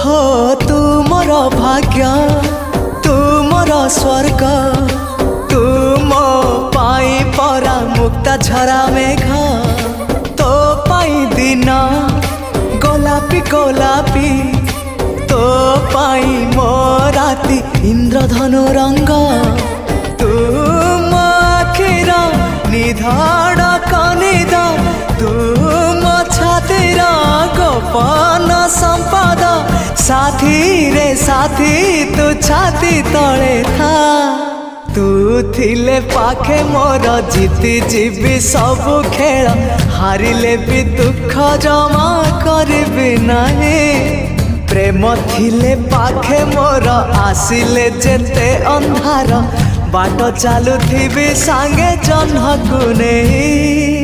हो तू मोर भाग्य तू मोर स्वर्ग तू मो पाई परा मुक्ता झरा मेघ तो पाई दिन गोलापी गोलापी तो पाई मो राती इंद्रधनु रंग तू मो आखिर निधाड़ कनिद तू मो छातीर गोपन संपद साथी रे साथी तू छाती तले था तू थिले पाखे मोर जीति जीवी सबु खेल हारिले भी दुख जमा करबी नहीं प्रेम थिले पाखे मोर आसिले जेते अंधार बाट चलुथिबी सांगे जह्न को नहीं।